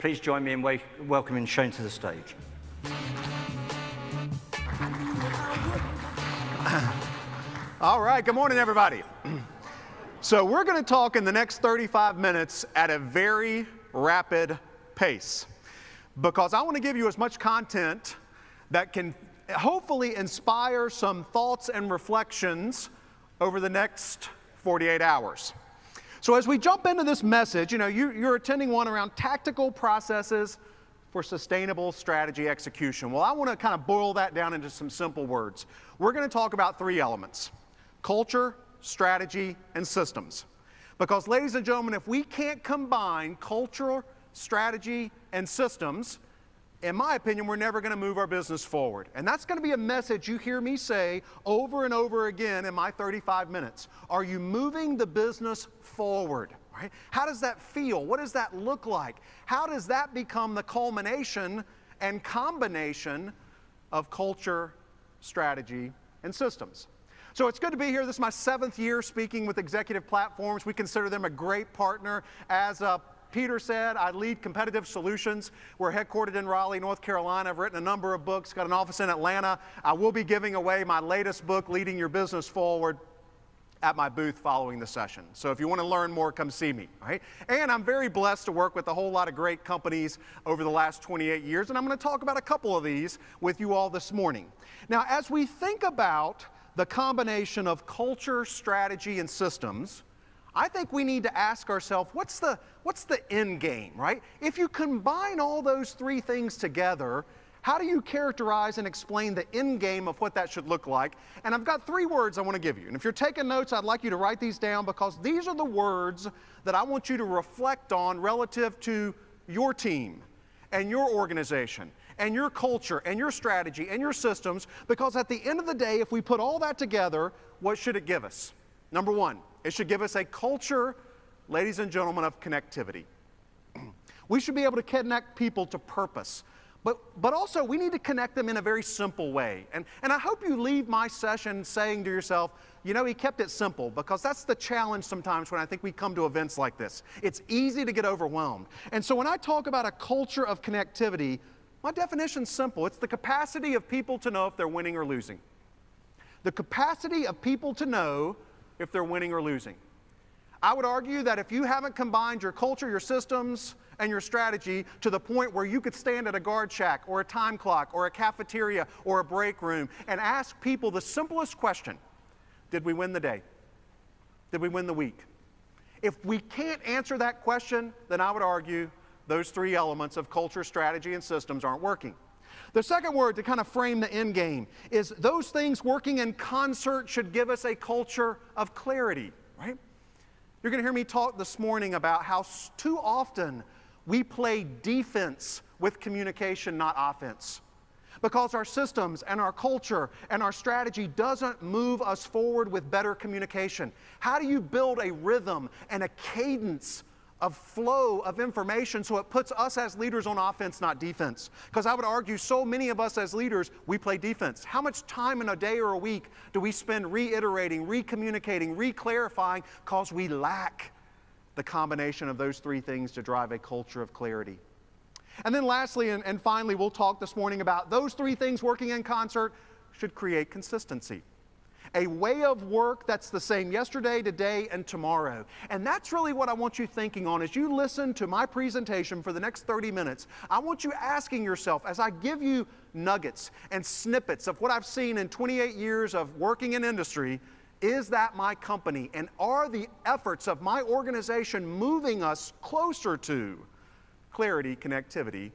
Please join me in welcoming Shane to the stage. All right, good morning, everybody. So we're going to talk in the next 35 minutes at a very rapid pace because I want to give you as much content that can hopefully inspire some thoughts and reflections over the next 48 hours. So as we jump into this message, you're attending one around tactical processes for sustainable strategy execution. Well, I want to kind of boil that down into some simple words. We're going to talk about three elements: culture, strategy, and systems. Because, ladies and gentlemen, if we can't combine culture, strategy, and systems, in my opinion, we're never going to move our business forward. And that's going to be a message you hear me say over and over again in my 35 minutes. Are you moving the business forward? Right? How does that feel? What does that look like? How does that become the culmination and combination of culture, strategy, and systems? So it's good to be here. This is my 7th year speaking with Executive Platforms. We consider them a great partner. As Peter said, I lead Competitive Solutions. We're headquartered in Raleigh, North Carolina. I've written a number of books, got an office in Atlanta. I will be giving away my latest book, Leading Your Business Forward, at my booth following the session. So if you want to learn more, come see me. Right? And I'm very blessed to work with a whole lot of great companies over the last 28 years, and I'm going to talk about a couple of these with you all this morning. Now, as we think about the combination of culture, strategy, and systems, I think we need to ask ourselves, what's the end game, right? If you combine all those three things together, how do you characterize and explain the end game of what that should look like? And I've got 3 words I want to give you. And if you're taking notes, I'd like you to write these down because these are the words that I want you to reflect on relative to your team and your organization and your culture and your strategy and your systems, because at the end of the day, if we put all that together, what should it give us? Number 1, it should give us a culture, ladies and gentlemen, of connectivity. We should be able to connect people to purpose. But also, we need to connect them in a very simple way. And I hope you leave my session saying to yourself, he kept it simple, because that's the challenge sometimes when I think we come to events like this. It's easy to get overwhelmed. And so when I talk about a culture of connectivity, my definition's simple. It's the capacity of people to know if they're winning or losing. The capacity of people to know if they're winning or losing. I would argue that if you haven't combined your culture, your systems, and your strategy to the point where you could stand at a guard shack or a time clock or a cafeteria or a break room and ask people the simplest question: did we win the day? Did we win the week? If we can't answer that question, then I would argue those 3 elements of culture, strategy, and systems aren't working. The second word to kind of frame the end game is those things working in concert should give us a culture of clarity, right? You're going to hear me talk this morning about how too often we play defense with communication, not offense. Because our systems and our culture and our strategy doesn't move us forward with better communication. How do you build a rhythm and a cadence of flow of information so it puts us as leaders on offense, not defense? Because I would argue so many of us as leaders, we play defense. How much time in a day or a week do we spend reiterating, recommunicating, reclarifying, because we lack the combination of those 3 things to drive a culture of clarity? And then lastly and finally, we'll talk this morning about those 3 things working in concert should create consistency. A way of work that's the same yesterday, today, and tomorrow. And that's really what I want you thinking on as you listen to my presentation for the next 30 minutes. I want you asking yourself, as I give you nuggets and snippets of what I've seen in 28 years of working in industry, is that my company? And are the efforts of my organization moving us closer to clarity, connectivity,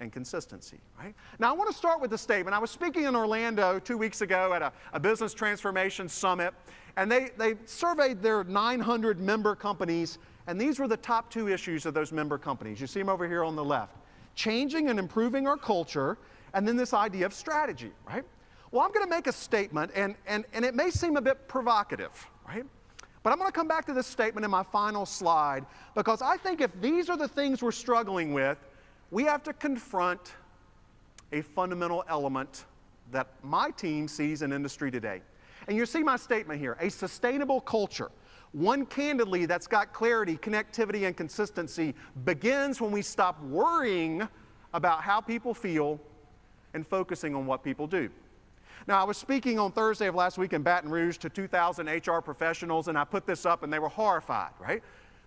and consistency, right? Now, I want to start with the statement. I was speaking in Orlando 2 weeks ago at a business transformation summit, and they surveyed their 900 member companies, and these were the top 2 issues of those member companies. You see them over here on the left. Changing and improving our culture, and then this idea of strategy, right? Well, I'm going to make a statement, and it may seem a bit provocative, right? But I'm going to come back to this statement in my final slide, because I think if these are the things we're struggling with, we have to confront a fundamental element that my team sees in industry today. And you see my statement here: a sustainable culture. One, candidly, that's got clarity, connectivity, and consistency begins when we stop worrying about how people feel and focusing on what people do. Now, I was speaking on Thursday of last week in Baton Rouge to 2,000 HR professionals, and I put this up, and they were horrified, right?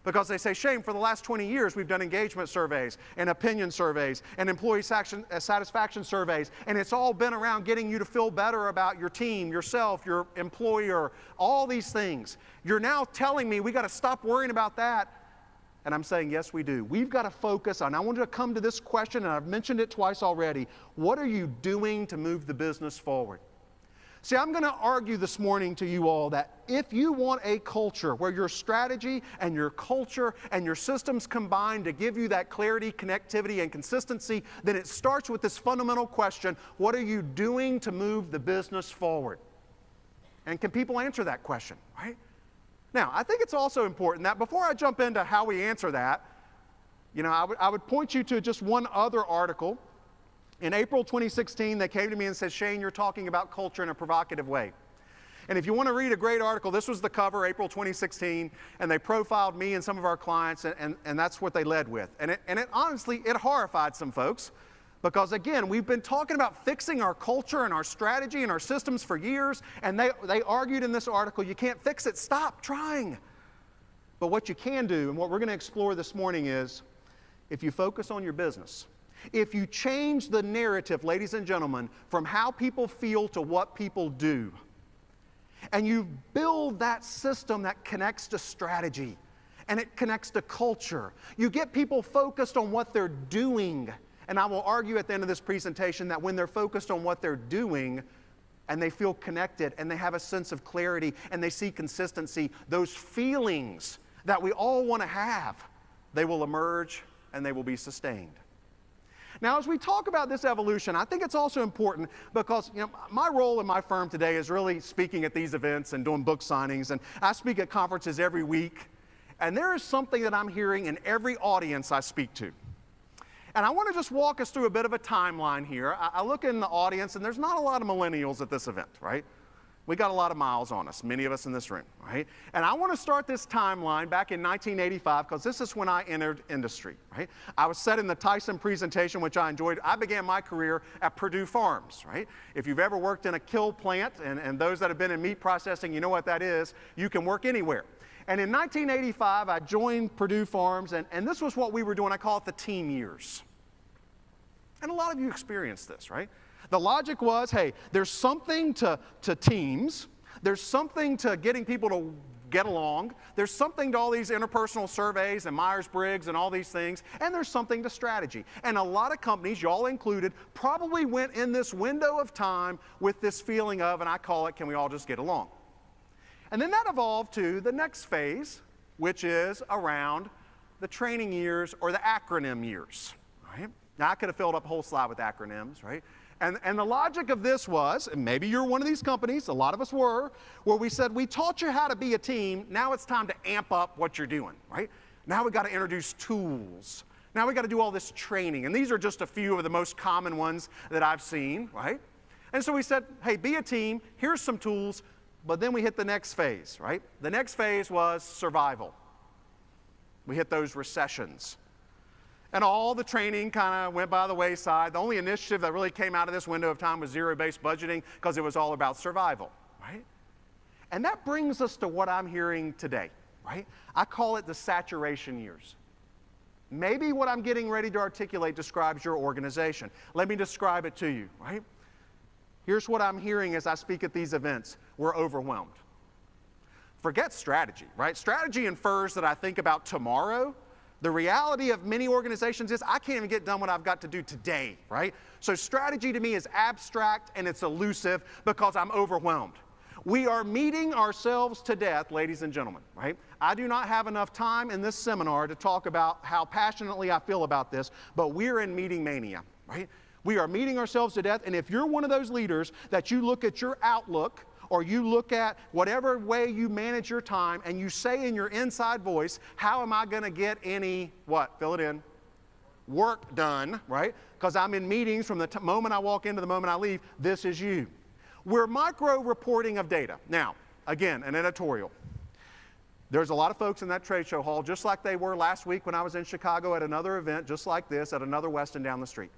Because they say, Shane, for the last 20 years, we've done engagement surveys and opinion surveys and employee satisfaction surveys, and it's all been around getting you to feel better about your team, yourself, your employer, all these things. You're now telling me we got to stop worrying about that. And I'm saying, yes, we do. We've got to focus on, I want you to come to this question, and I've mentioned it twice already. What are you doing to move the business forward? See, I'm going to argue this morning to you all that if you want a culture where your strategy and your culture and your systems combine to give you that clarity, connectivity, and consistency, then it starts with this fundamental question: what are you doing to move the business forward? And can people answer that question, right? Now, I think it's also important that before I jump into how we answer that, I would point you to just one other article. In April 2016, they came to me and said, Shane, you're talking about culture in a provocative way. And if you want to read a great article, this was the cover, April 2016, and they profiled me and some of our clients, and that's what they led with. And it honestly, it horrified some folks, because again, we've been talking about fixing our culture and our strategy and our systems for years, and they argued in this article, you can't fix it, stop trying. But what you can do, and what we're going to explore this morning is, if you focus on your business, if you change the narrative, ladies and gentlemen, from how people feel to what people do, and you build that system that connects to strategy, and it connects to culture, you get people focused on what they're doing. And I will argue at the end of this presentation that when they're focused on what they're doing, and they feel connected, and they have a sense of clarity, and they see consistency, those feelings that we all want to have, they will emerge and they will be sustained. Now, as we talk about this evolution, I think it's also important because my role in my firm today is really speaking at these events and doing book signings, and I speak at conferences every week, and there is something that I'm hearing in every audience I speak to. And I want to just walk us through a bit of a timeline here. I look in the audience, and there's not a lot of millennials at this event, right? We got a lot of miles on us, many of us in this room, right? And I want to start this timeline back in 1985 because this is when I entered industry, right? I was set in the Tyson presentation, which I enjoyed. I began my career at Purdue Farms, right? If you've ever worked in a kill plant, and those that have been in meat processing, you know what that is. You can work anywhere. And in 1985, I joined Purdue Farms, and this was what we were doing. I call it the team years. And a lot of you experienced this, right? The logic was, hey, there's something to teams. There's something to getting people to get along. There's something to all these interpersonal surveys and Myers-Briggs and all these things. And there's something to strategy. And a lot of companies, y'all included, probably went in this window of time with this feeling of, and I call it, can we all just get along? And then that evolved to the next phase, which is around the training years or the acronym years, right? Now, I could have filled up a whole slide with acronyms, right? And the logic of this was, and maybe you're one of these companies, a lot of us were, where we said, we taught you how to be a team, now it's time to amp up what you're doing, right? Now we got to introduce tools. Now we got to do all this training. And these are just a few of the most common ones that I've seen, right? And so we said, hey, be a team, here's some tools, but then we hit the next phase, right? The next phase was survival. We hit those recessions. And all the training kind of went by the wayside. The only initiative that really came out of this window of time was zero-based budgeting because it was all about survival, right? And that brings us to what I'm hearing today, right? I call it the saturation years. Maybe what I'm getting ready to articulate describes your organization. Let me describe it to you, right? Here's what I'm hearing as I speak at these events. We're overwhelmed. Forget strategy, right? Strategy infers that I think about tomorrow. The reality of many organizations is I can't even get done what I've got to do today, right? So strategy to me is abstract and it's elusive because I'm overwhelmed. We are meeting ourselves to death, ladies and gentlemen, right? I do not have enough time in this seminar to talk about how passionately I feel about this, but we're in meeting mania, right? We are meeting ourselves to death, and if you're one of those leaders that you look at your outlook or you look at whatever way you manage your time and you say in your inside voice, how am I going to get any, what, fill it in, work done, right? Because I'm in meetings from the moment I walk in to the moment I leave, this is you. We're micro-reporting of data. Now, again, an editorial. There's a lot of folks in that trade show hall, just like they were last week when I was in Chicago at another event, just like this, at another Westin down the street.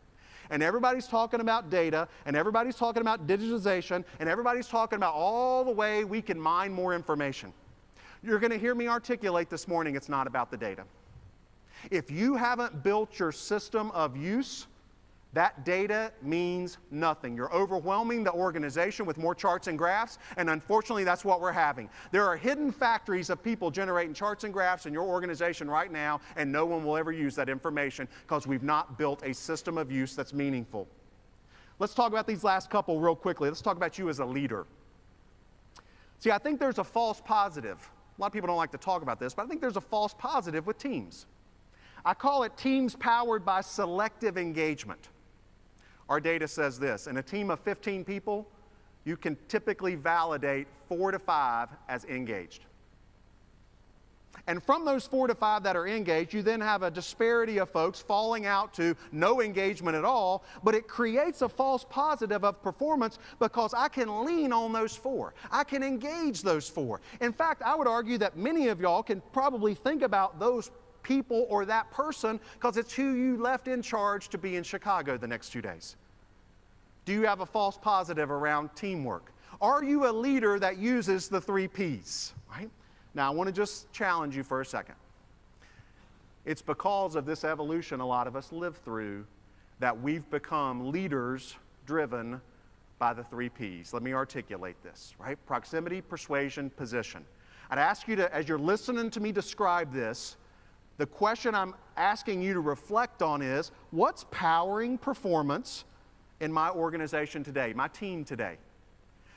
And everybody's talking about data, and everybody's talking about digitization, and everybody's talking about all the way we can mine more information. You're going to hear me articulate this morning, it's not about the data. If you haven't built your system of use, that data means nothing. You're overwhelming the organization with more charts and graphs, and unfortunately that's what we're having. There are hidden factories of people generating charts and graphs in your organization right now, and no one will ever use that information because we've not built a system of use that's meaningful. Let's talk about these last couple real quickly. Let's talk about you as a leader. See, I think there's a false positive. A lot of people don't like to talk about this, but I think there's a false positive with teams. I call it teams powered by selective engagement. Our data says this: in a team of 15 people, you can typically validate 4 to 5 as engaged. And from those 4 to 5 that are engaged, you then have a disparity of folks falling out to no engagement at all, but it creates a false positive of performance because I can lean on those 4. I can engage those 4. In fact, I would argue that many of y'all can probably think about those people or that person because it's who you left in charge to be in Chicago the next 2 days. Do you have a false positive around teamwork? Are you a leader that uses the 3 Ps? Right? Now, I want to just challenge you for a second. It's because of this evolution a lot of us live through that we've become leaders driven by the 3 Ps. Let me articulate this, right? Proximity, persuasion, position. I'd ask you to, as you're listening to me describe this, the question I'm asking you to reflect on is, what's powering performance in my organization today, my team today?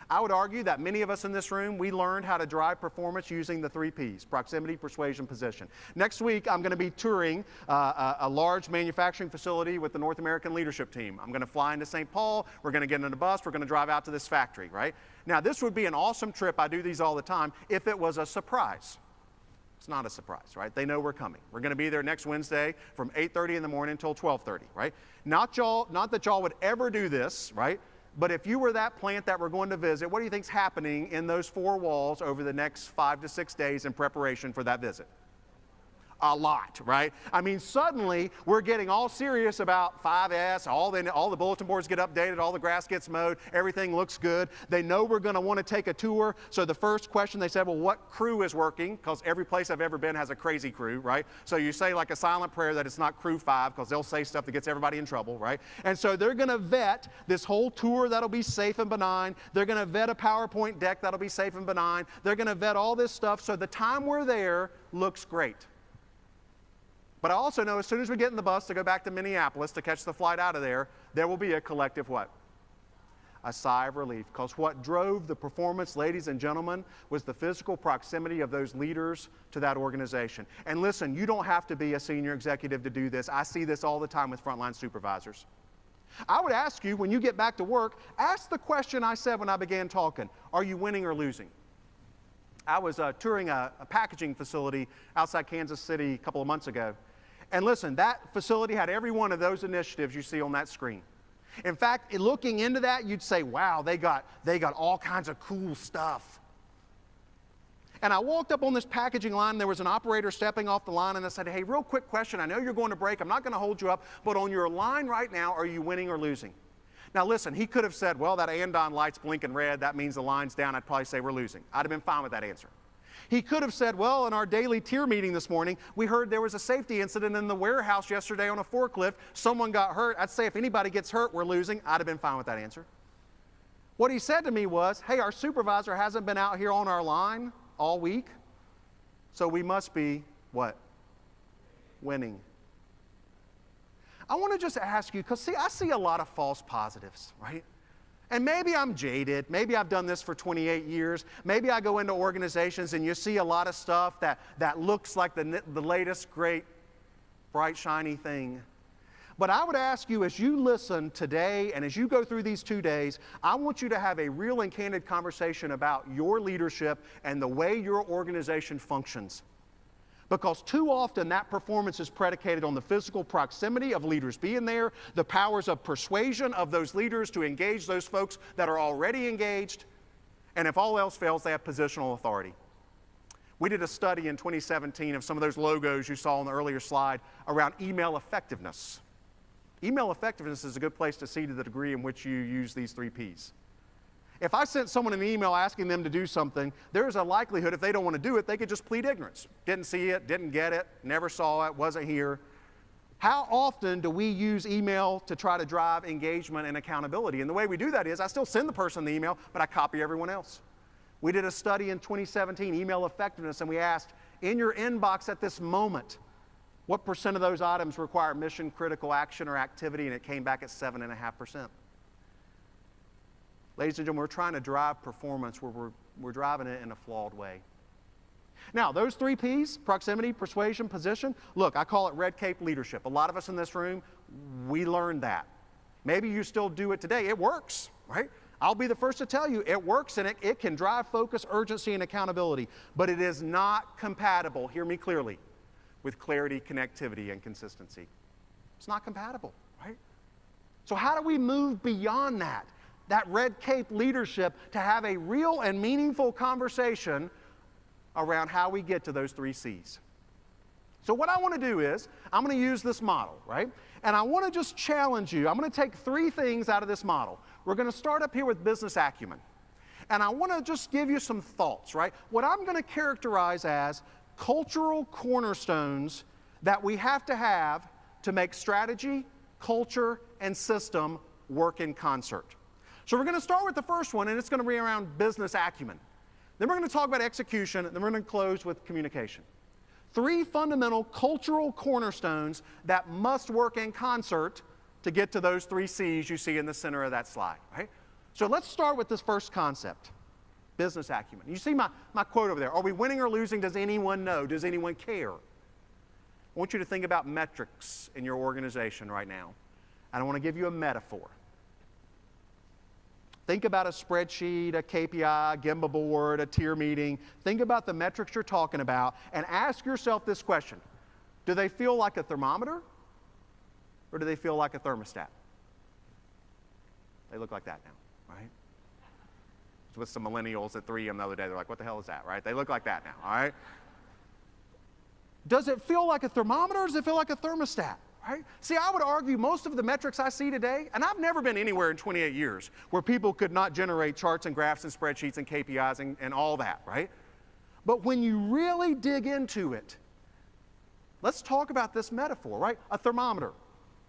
I would argue that many of us in this room, we learned how to drive performance using the 3 Ps: proximity, persuasion, position. Next week, I'm going to be touring a large manufacturing facility with the North American leadership team. I'm going to fly into St. Paul. We're going to get in a bus. We're going to drive out to this factory, right? Now, this would be an awesome trip. I do these all the time if it was a surprise. It's not a surprise, right? They know we're coming. We're going to be there next Wednesday from 8:30 in the morning until 12:30, right? Not that y'all would ever do this, right? But if you were that plant that we're going to visit, what do you think's happening in those 4 walls over the next 5 to 6 days in preparation for that visit? A lot, right? I mean, suddenly we're getting all serious about 5S, all the bulletin boards get updated, all the grass gets mowed, everything looks good. They know we're going to want to take a tour. So the first question they said, well, what crew is working? Because every place I've ever been has a crazy crew, right? So you say like a silent prayer that it's not crew 5 because they'll say stuff that gets everybody in trouble, right? And so they're going to vet this whole tour that'll be safe and benign. They're going to vet a PowerPoint deck that'll be safe and benign. They're going to vet all this stuff so the time we're there looks great. But I also know as soon as we get in the bus to go back to Minneapolis to catch the flight out of there, there will be a collective what? A sigh of relief. Because what drove the performance, ladies and gentlemen, was the physical proximity of those leaders to that organization. And listen, you don't have to be a senior executive to do this. I see this all the time with frontline supervisors. I would ask you, when you get back to work, ask the question I said when I began talking. Are you winning or losing? I was touring a packaging facility outside Kansas City a couple of months ago. And listen, that facility had every one of those initiatives you see on that screen. In fact, looking into that, you'd say, wow, they got all kinds of cool stuff. And I walked up on this packaging line, there was an operator stepping off the line, and I said, hey, real quick question, I know you're going to break, I'm not going to hold you up, but on your line right now, are you winning or losing? Now listen, he could have said, well, that andon light's blinking red, that means the line's down. I'd probably say we're losing. I'd have been fine with that answer. He could have said, well, in our daily tier meeting this morning, we heard there was a safety incident in the warehouse yesterday on a forklift. Someone got hurt. I'd say if anybody gets hurt, we're losing. I'd have been fine with that answer. What he said to me was, hey, our supervisor hasn't been out here on our line all week, so we must be, what? Winning. I want to just ask you, because see, I see a lot of false positives, right? And maybe I'm jaded. Maybe I've done this for 28 years. Maybe I go into organizations and you see a lot of stuff that looks like the latest great, bright, shiny thing. But I would ask you, as you listen today and as you go through these 2 days, I want you to have a real and candid conversation about your leadership and the way your organization functions. Because too often that performance is predicated on the physical proximity of leaders being there, the powers of persuasion of those leaders to engage those folks that are already engaged, and if all else fails, they have positional authority. We did a study in 2017 of some of those logos you saw on the earlier slide around email effectiveness. Email effectiveness is a good place to see to the degree in which you use these 3 Ps. If I sent someone an email asking them to do something, there's a likelihood if they don't want to do it, they could just plead ignorance. Didn't see it, didn't get it, never saw it, wasn't here. How often do we use email to try to drive engagement and accountability? And the way we do that is I still send the person the email, but I copy everyone else. We did a study in 2017, email effectiveness, and we asked, in your inbox at this moment, what % of those items require mission critical action or activity? And it came back at 7.5%. Ladies and gentlemen, we're trying to drive performance where we're driving it in a flawed way. Now, those 3 Ps, proximity, persuasion, position, look, I call it red cape leadership. A lot of us in this room, we learned that. Maybe you still do it today. It works, right? I'll be the first to tell you, it works and it can drive focus, urgency, and accountability. But it is not compatible, hear me clearly, with clarity, connectivity, and consistency. It's not compatible, right? So how do we move beyond that red cape leadership to have a real and meaningful conversation around how we get to those 3 Cs? So what I want to do is, I'm going to use this model, right? And I want to just challenge you. I'm going to take 3 things out of this model. We're going to start up here with business acumen. And I want to just give you some thoughts, right? What I'm going to characterize as cultural cornerstones that we have to make strategy, culture, and system work in concert. So we're going to start with the first one, and it's going to be around business acumen. Then we're going to talk about execution, and then we're going to close with communication. 3 fundamental cultural cornerstones that must work in concert to get to those 3 Cs you see in the center of that slide, right? So let's start with this first concept, business acumen. You see my quote over there. Are we winning or losing? Does anyone know? Does anyone care? I want you to think about metrics in your organization right now. And I want to give you a metaphor. Think about a spreadsheet, a KPI, a Gemba board, a tier meeting. Think about the metrics you're talking about and ask yourself this question. Do they feel like a thermometer or do they feel like a thermostat? They look like that now, right? It's with some millennials at 3M the other day. They're like, what the hell is that, right? They look like that now, all right? Does it feel like a thermometer or does it feel like a thermostat? Right? See, I would argue most of the metrics I see today, and I've never been anywhere in 28 years where people could not generate charts and graphs and spreadsheets and KPIs and all that, right? But when you really dig into it, let's talk about this metaphor, right? A thermometer.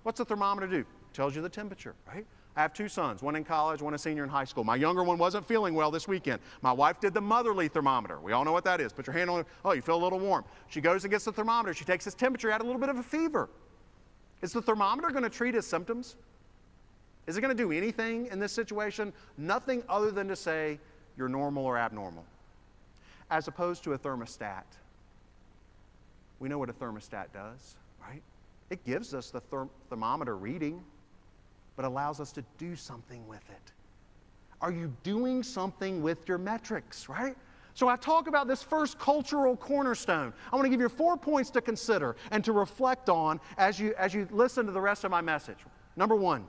What's a thermometer do? It tells you the temperature, right? I have 2 sons, one in college, one a senior in high school. My younger one wasn't feeling well this weekend. My wife did the motherly thermometer. We all know what that is. Put your hand on it. Oh, you feel a little warm. She goes and gets the thermometer. She takes his temperature, had a little bit of a fever. Is the thermometer going to treat his symptoms? Is it going to do anything in this situation? Nothing other than to say you're normal or abnormal. As opposed to a thermostat. We know what a thermostat does, right? It gives us the thermometer reading, but allows us to do something with it. Are you doing something with your metrics, right? So I talk about this first cultural cornerstone. I want to give you 4 points to consider and to reflect on as you listen to the rest of my message. Number 1,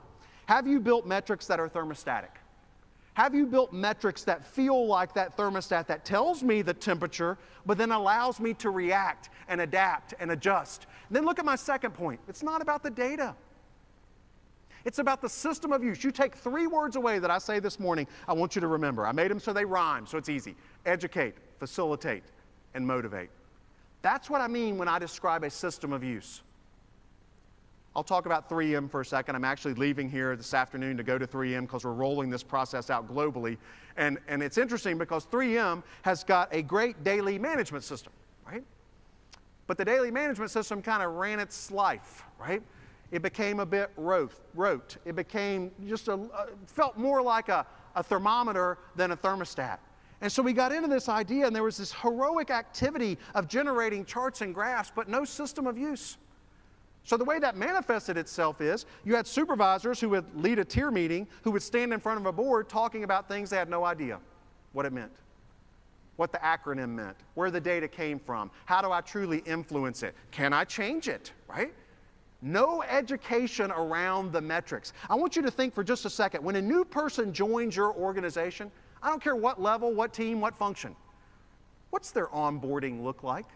have you built metrics that are thermostatic? Have you built metrics that feel like that thermostat that tells me the temperature, but then allows me to react and adapt and adjust? And then look at my second point. It's not about the data. It's about the system of use. You take 3 words away that I say this morning, I want you to remember. I made them so they rhyme, so it's easy. Educate, facilitate, and motivate. That's what I mean when I describe a system of use. I'll talk about 3M for a second. I'm actually leaving here this afternoon to go to 3M because we're rolling this process out globally. And it's interesting because 3M has got a great daily management system, right? But the daily management system kind of ran its life, right? It became a bit rote. It became just felt more like a thermometer than a thermostat. And so we got into this idea, and there was this heroic activity of generating charts and graphs, but no system of use. So the way that manifested itself is you had supervisors who would lead a tier meeting, who would stand in front of a board talking about things they had no idea what it meant, what the acronym meant, where the data came from, how do I truly influence it, can I change it, right? No education around the metrics. I want you to think for just a second, when a new person joins your organization, I don't care what level, what team, what function, What's their onboarding look like?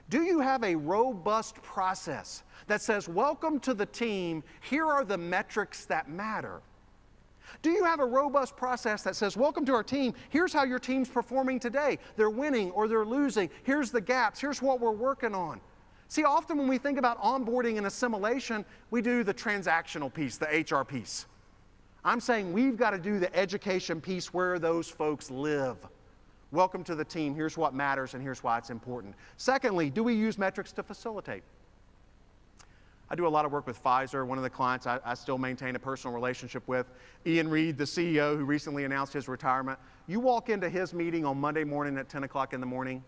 Do you have a robust process that says, welcome to the team, here are the metrics that matter? Do you have a robust process that says, welcome to our team, here's how your team's performing today. They're winning or they're losing. Here's the gaps. Here's what we're working on. See, often when we think about onboarding and assimilation, we do the transactional piece, the HR piece. I'm saying we've got to do the education piece where those folks live. Welcome to the team. Here's what matters and here's why it's important. Secondly, do we use metrics to facilitate? I do a lot of work with Pfizer. One of the clients I still maintain a personal relationship with, Ian Reed, the CEO who recently announced his retirement. You walk into his meeting on Monday morning at 10 o'clock in the morning,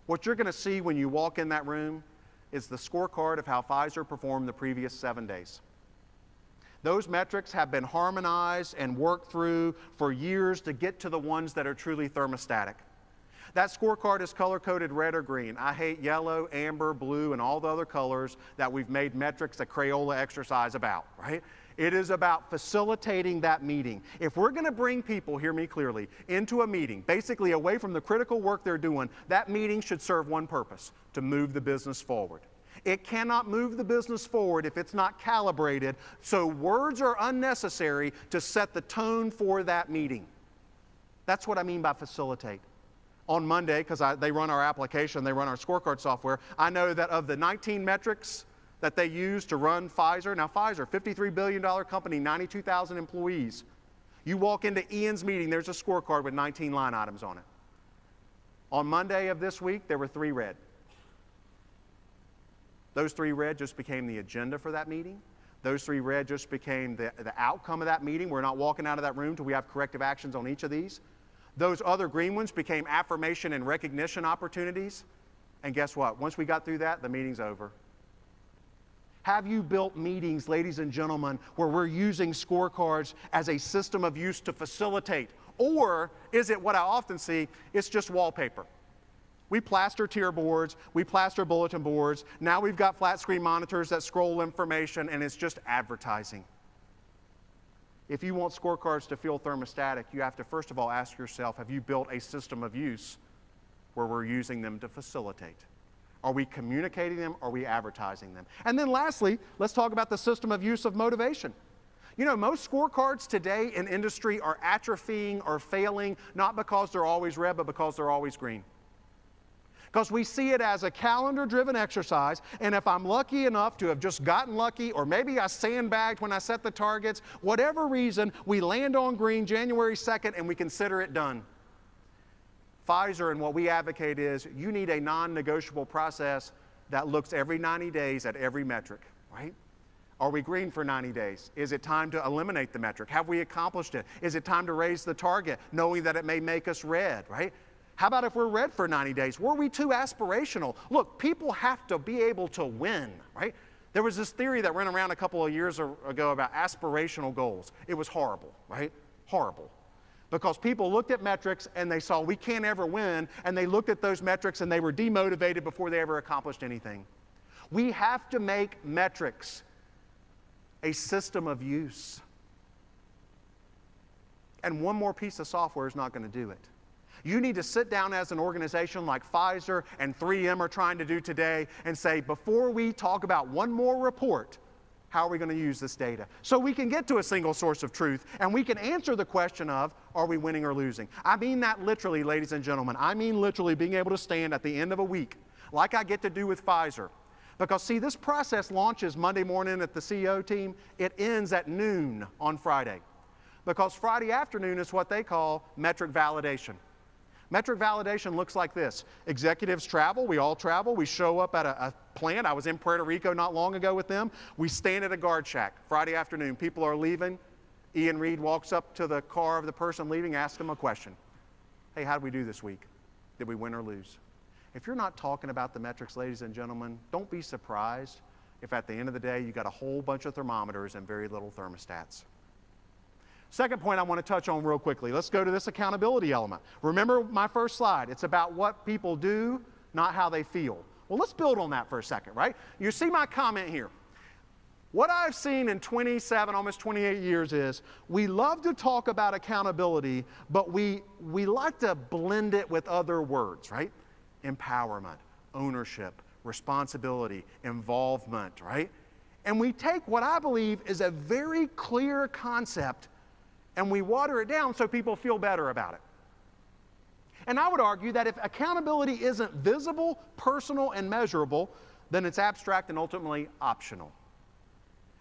what you're going to see when you walk in that room is the scorecard of how Pfizer performed the previous 7 days. Those metrics have been harmonized and worked through for years to get to the ones that are truly thermostatic. That scorecard is color-coded red or green. I hate yellow, amber, blue, and all the other colors that we've made metrics a Crayola exercise about, right? It is about facilitating that meeting. If we're going to bring people, hear me clearly, into a meeting, basically away from the critical work they're doing, that meeting should serve one purpose, to move the business forward. It cannot move the business forward if it's not calibrated, so words are unnecessary to set the tone for that meeting. That's what I mean by facilitate. On Monday, because they run our application, they run our scorecard software, I know that of the 19 metrics that they use to run Pfizer, now Pfizer, $53 billion company, 92,000 employees. You walk into Ian's meeting, there's a scorecard with 19 line items on it. On Monday of this week, there were 3 red. Those 3 red just became the agenda for that meeting. Those 3 red just became the outcome of that meeting. We're not walking out of that room till we have corrective actions on each of these. Those other green ones became affirmation and recognition opportunities. And guess what? Once we got through that, the meeting's over. Have you built meetings, ladies and gentlemen, where we're using scorecards as a system of use to facilitate? Or is it what I often see, it's just wallpaper? We plaster tier boards, we plaster bulletin boards, now we've got flat screen monitors that scroll information, and it's just advertising. If you want scorecards to feel thermostatic, you have to first of all ask yourself, have you built a system of use where we're using them to facilitate? Are we communicating them? Are we advertising them? And then lastly, let's talk about the system of use of motivation. You know, most scorecards today in industry are atrophying or failing, not because they're always red, but because they're always green. Because we see it as a calendar-driven exercise, and if I'm lucky enough to have just gotten lucky, or maybe I sandbagged when I set the targets, whatever reason, we land on green January 2nd and we consider it done. Pfizer and what we advocate is you need a non-negotiable process that looks every 90 days at every metric, right? Are we green for 90 days? Is it time to eliminate the metric? Have we accomplished it? Is it time to raise the target, knowing that it may make us red, right? How about if we're red for 90 days? Were we too aspirational? Look, people have to be able to win, right? There was this theory that ran around a couple of years ago about aspirational goals. It was horrible, right? Horrible. Because people looked at metrics and they saw we can't ever win, and they looked at those metrics and they were demotivated before they ever accomplished anything. We have to make metrics a system of use. And one more piece of software is not going to do it. You need to sit down as an organization like Pfizer and 3M are trying to do today and say, before we talk about one more report, how are we going to use this data? So we can get to a single source of truth and we can answer the question of, are we winning or losing? I mean that literally, ladies and gentlemen. I mean literally being able to stand at the end of a week, like I get to do with Pfizer. Because see, this process launches Monday morning at the CEO team. It ends at noon on Friday. Because Friday afternoon is what they call metric validation. Metric validation looks like this. Executives travel, we all travel, we show up at a plant. I was in Puerto Rico not long ago with them. We stand at a guard shack Friday afternoon. People are leaving. Ian Reed walks up to the car of the person leaving, asks them a question. Hey, how did we do this week? Did we win or lose? If you're not talking about the metrics, ladies and gentlemen, don't be surprised if at the end of the day you got a whole bunch of thermometers and very little thermostats. Second point I want to touch on real quickly. Let's go to this accountability element. Remember my first slide. It's about what people do, not how they feel. Well, let's build on that for a second, right? You see my comment here. What I've seen in 27, almost 28 years is we love to talk about accountability, but we like to blend it with other words, right? Empowerment, ownership, responsibility, involvement, right? And we take what I believe is a very clear concept and we water it down so people feel better about it. And I would argue that if accountability isn't visible, personal, and measurable, then it's abstract and ultimately optional.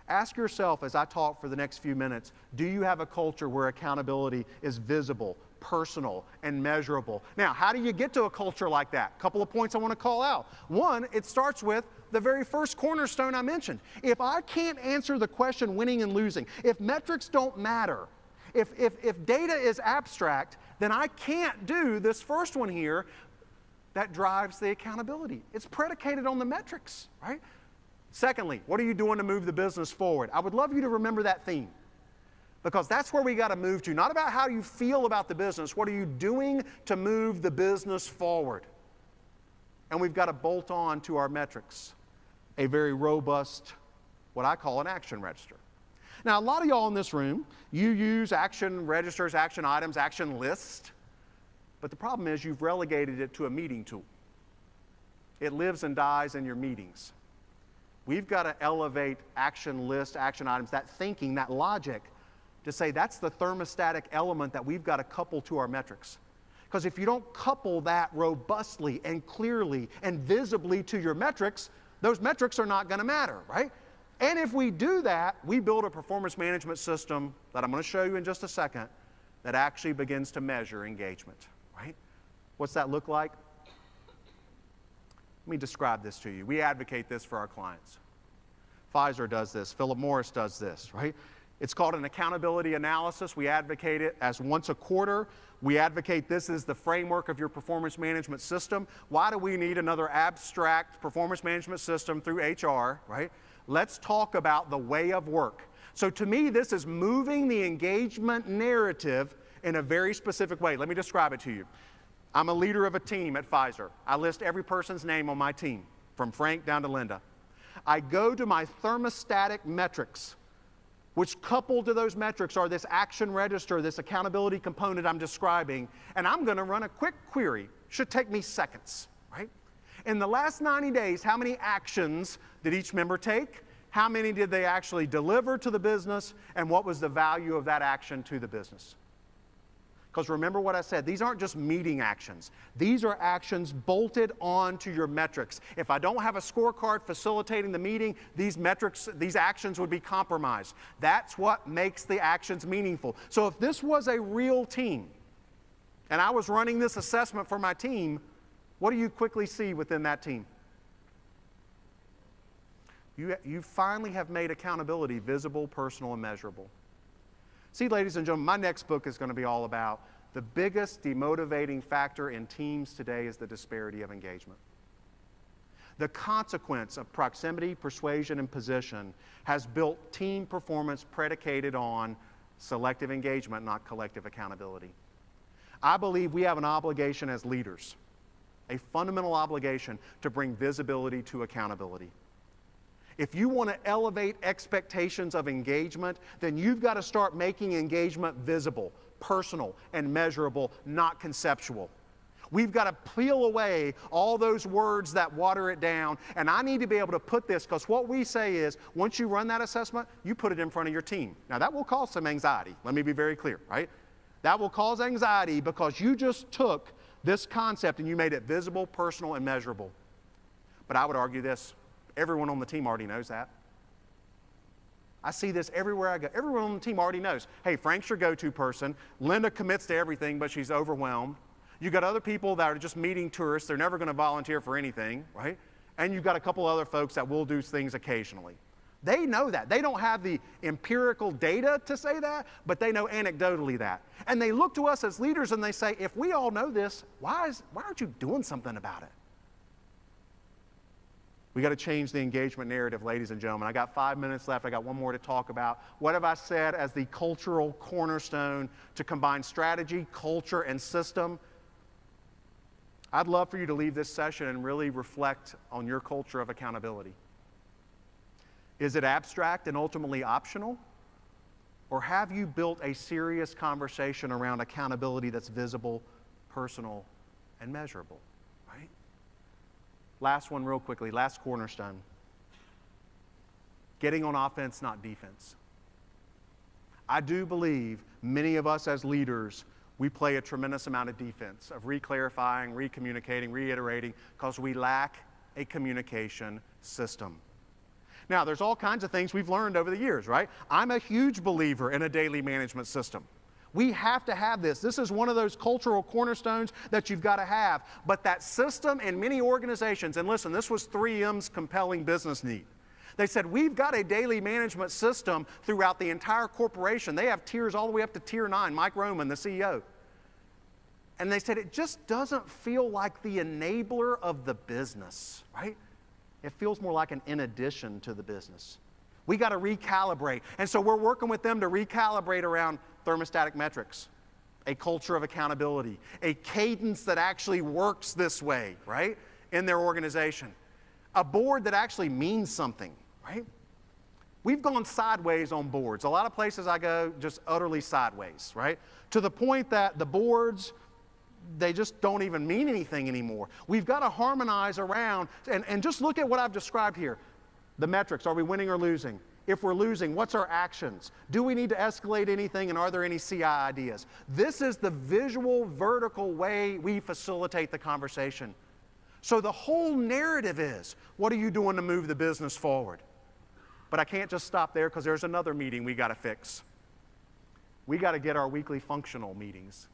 Ask yourself as I talk for the next few minutes, do you have a culture where accountability is visible, personal, and measurable? Now, how do you get to a culture like that? A couple of points I want to call out. One, it starts with the very first cornerstone I mentioned. If I can't answer the question winning and losing, if metrics don't matter, if data is abstract, then I can't do this first one here that drives the accountability. It's predicated on the metrics, right? Secondly, what are you doing to move the business forward? I would love you to remember that theme because that's where we got to move to. Not about how you feel about the business. What are you doing to move the business forward? And we've got to bolt on to our metrics a very robust, what I call an action register. Now, a lot of y'all in this room, you use action registers, action items, action lists, but the problem is you've relegated it to a meeting tool. It lives and dies in your meetings. We've got to elevate action lists, action items, that thinking, that logic, to say that's the thermostatic element that we've got to couple to our metrics. Because if you don't couple that robustly and clearly and visibly to your metrics, those metrics are not going to matter, right? And if we do that, we build a performance management system that I'm going to show you in just a second that actually begins to measure engagement, right? What's that look like? Let me describe this to you. We advocate this for our clients. Pfizer does this. Philip Morris does this, right? It's called an accountability analysis. We advocate it as once a quarter. We advocate this as the framework of your performance management system. Why do we need another abstract performance management system through HR, right? Let's talk about the way of work. So to me, this is moving the engagement narrative in a very specific way. Let me describe it to you. I'm a leader of a team at Pfizer. I list every person's name on my team, from Frank down to Linda. I go to my thermostatic metrics, which coupled to those metrics are this action register, this accountability component I'm describing, and I'm going to run a quick query. Should take me seconds, right? In the last 90 days, how many actions did each member take? How many did they actually deliver to the business? And what was the value of that action to the business? Because remember what I said, these aren't just meeting actions. These are actions bolted onto your metrics. If I don't have a scorecard facilitating the meeting, these metrics, these actions would be compromised. That's what makes the actions meaningful. So if this was a real team, and I was running this assessment for my team, what do you quickly see within that team? You finally have made accountability visible, personal, and measurable. See, ladies and gentlemen, my next book is going to be all about the biggest demotivating factor in teams today is the disparity of engagement. The consequence of proximity, persuasion, and position has built team performance predicated on selective engagement, not collective accountability. I believe we have an obligation as leaders, a fundamental obligation to bring visibility to accountability. If you want to elevate expectations of engagement, then you've got to start making engagement visible, personal, and measurable, not conceptual. We've got to peel away all those words that water it down, and I need to be able to put this, because what we say is, once you run that assessment, you put it in front of your team. Now, that will cause some anxiety. Let me be very clear, right? That will cause anxiety because you just took this concept and you made it visible, personal, and measurable. But I would argue this. Everyone on the team already knows that. I see this everywhere I go. Everyone on the team already knows. Hey, Frank's your go-to person. Linda commits to everything, but she's overwhelmed. You got other people that are just meeting tourists. They're never going to volunteer for anything, right? And you've got a couple other folks that will do things occasionally. They know that. They don't have the empirical data to say that, but they know anecdotally that. And they look to us as leaders and they say, if we all know this, why aren't you doing something about it? We got to change the engagement narrative, ladies and gentlemen. I got 5 minutes left. I got one more to talk about. What have I said as the cultural cornerstone to combine strategy, culture, and system? I'd love for you to leave this session and really reflect on your culture of accountability. Is it abstract and ultimately optional? Or have you built a serious conversation around accountability that's visible, personal, and measurable, right? Last one real quickly, last cornerstone. Getting on offense, not defense. I do believe many of us as leaders, we play a tremendous amount of defense, of re-clarifying, re-communicating, reiterating, because we lack a communication system. Now, there's all kinds of things we've learned over the years, right? I'm a huge believer in a daily management system. We have to have this. This is one of those cultural cornerstones that you've got to have. But that system in many organizations, and listen, this was 3M's compelling business need. They said, we've got a daily management system throughout the entire corporation. They have tiers all the way up to tier 9, Mike Roman, the CEO. And they said, it just doesn't feel like the enabler of the business, right? It feels more like an in addition to the business. We got to recalibrate. And so we're working with them to recalibrate around thermostatic metrics, a culture of accountability, a cadence that actually works this way, right, in their organization. A board that actually means something, right? We've gone sideways on boards. A lot of places I go just utterly sideways, right? To the point that the boards, they just don't even mean anything anymore. We've got to harmonize around, and just look at what I've described here. The metrics, are we winning or losing? If we're losing, what's our actions? Do we need to escalate anything, and are there any CI ideas? This is the visual, vertical way we facilitate the conversation. So the whole narrative is, what are you doing to move the business forward? But I can't just stop there, because there's another meeting we got to fix. We got to get our weekly functional meetings.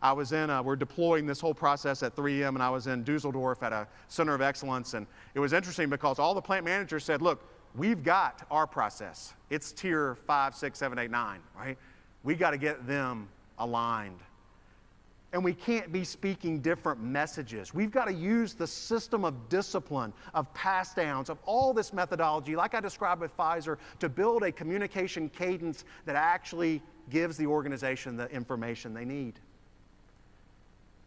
We're deploying this whole process at 3M, and I was in Dusseldorf at a center of excellence, and it was interesting because all the plant managers said, look, we've got our process. It's tier 5, 6, 7, 8, 9, right? We got to get them aligned. And we can't be speaking different messages. We've got to use the system of discipline, of pass downs, of all this methodology, like I described with Pfizer, to build a communication cadence that actually gives the organization the information they need.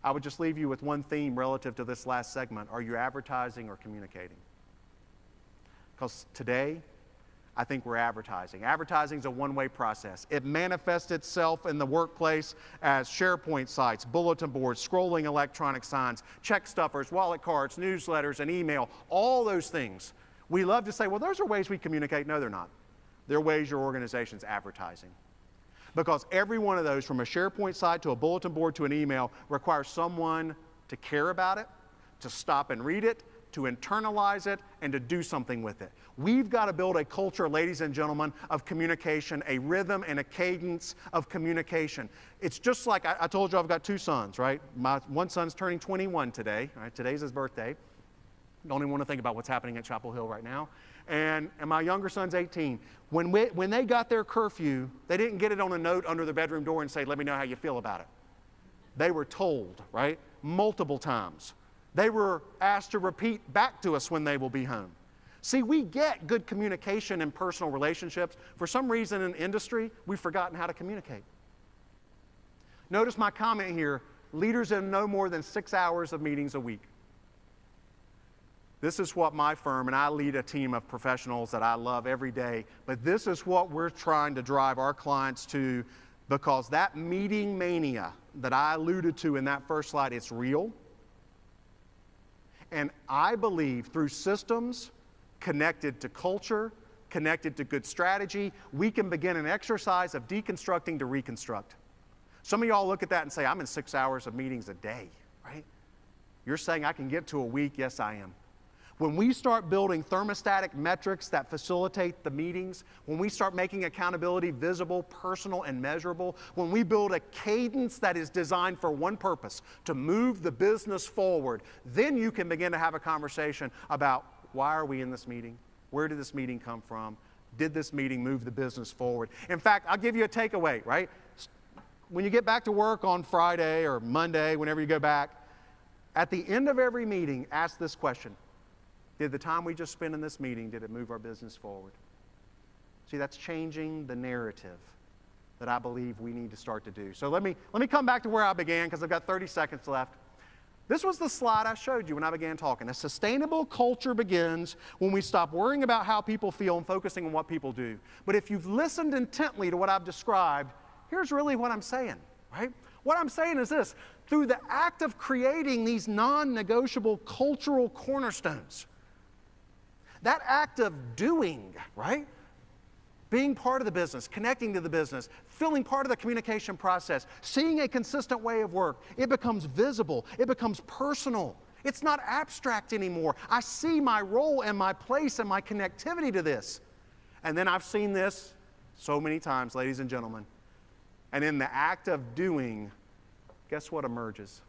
I would just leave you with one theme relative to this last segment. Are you advertising or communicating? Because today, I think we're advertising. Advertising is a one-way process. It manifests itself in the workplace as SharePoint sites, bulletin boards, scrolling electronic signs, check stuffers, wallet cards, newsletters, and email, all those things. We love to say, well, those are ways we communicate. No, they're not. They're ways your organization's advertising. Because every one of those, from a SharePoint site to a bulletin board to an email, requires someone to care about it, to stop and read it, to internalize it, and to do something with it. We've got to build a culture, ladies and gentlemen, of communication, a rhythm and a cadence of communication. It's just like I told you I've got 2 sons, right? My one son's turning 21 today. Right? Today's his birthday. Don't even want to think about what's happening at Chapel Hill right now. And my younger son's 18. When they got their curfew, they didn't get it on a note under the bedroom door and say, let me know how you feel about it. They were told, right, multiple times. They were asked to repeat back to us when they will be home. See, we get good communication in personal relationships. For some reason in industry, we've forgotten how to communicate. Notice my comment here, leaders in no more than 6 hours of meetings a week. This is what my firm, and I lead a team of professionals that I love every day, but this is what we're trying to drive our clients to, because that meeting mania that I alluded to in that first slide, it's real. And I believe through systems connected to culture, connected to good strategy, we can begin an exercise of deconstructing to reconstruct. Some of y'all look at that and say, I'm in 6 hours of meetings a day, right? You're saying I can get to a week? Yes, I am. When we start building thermostatic metrics that facilitate the meetings, when we start making accountability visible, personal, and measurable, when we build a cadence that is designed for one purpose, to move the business forward, then you can begin to have a conversation about why are we in this meeting? Where did this meeting come from? Did this meeting move the business forward? In fact, I'll give you a takeaway, right? When you get back to work on Friday or Monday, whenever you go back, at the end of every meeting, ask this question. Did the time we just spent in this meeting, did it move our business forward? See, that's changing the narrative that I believe we need to start to do. So let me come back to where I began, because I've got 30 seconds left. This was the slide I showed you when I began talking. A sustainable culture begins when we stop worrying about how people feel and focusing on what people do. But if you've listened intently to what I've described, here's really what I'm saying, right? What I'm saying is this: through the act of creating these non-negotiable cultural cornerstones, that act of doing, right? Being part of the business, connecting to the business, feeling part of the communication process, seeing a consistent way of work, it becomes visible, it becomes personal. It's not abstract anymore. I see my role and my place and my connectivity to this. And then I've seen this so many times, ladies and gentlemen. And in the act of doing, guess what emerges?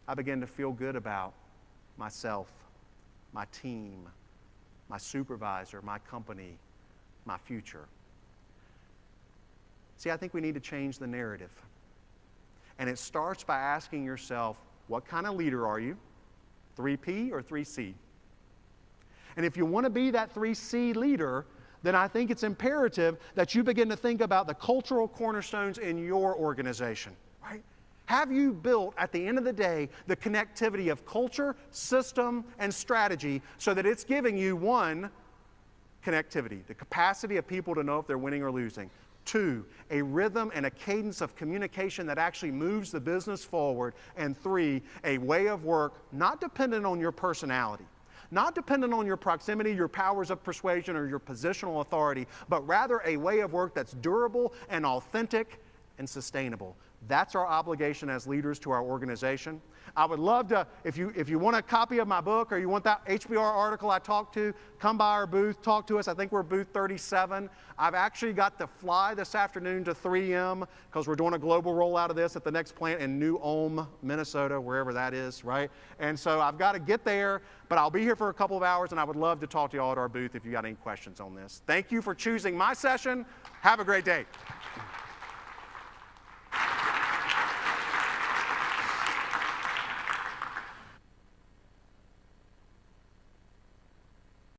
I begin to feel good about myself, my team, my supervisor, my company, my future. See, I think we need to change the narrative. And it starts by asking yourself, what kind of leader are you? 3P or 3C? And if you want to be that 3C leader, then I think it's imperative that you begin to think about the cultural cornerstones in your organization, right? Have you built, at the end of the day, the connectivity of culture, system, and strategy so that it's giving you, one, connectivity, the capacity of people to know if they're winning or losing. Two, a rhythm and a cadence of communication that actually moves the business forward. And three, a way of work not dependent on your personality, not dependent on your proximity, your powers of persuasion, or your positional authority, but rather a way of work that's durable and authentic and sustainable. That's our obligation as leaders to our organization. I would love to, if you want a copy of my book or you want that HBR article I talked to, come by our booth, talk to us. I think we're booth 37. I've actually got to fly this afternoon to 3M because we're doing a global rollout of this at the next plant in New Ulm, Minnesota, wherever that is, right? And so I've got to get there, but I'll be here for a couple of hours, and I would love to talk to you all at our booth if you got any questions on this. Thank you for choosing my session. Have a great day.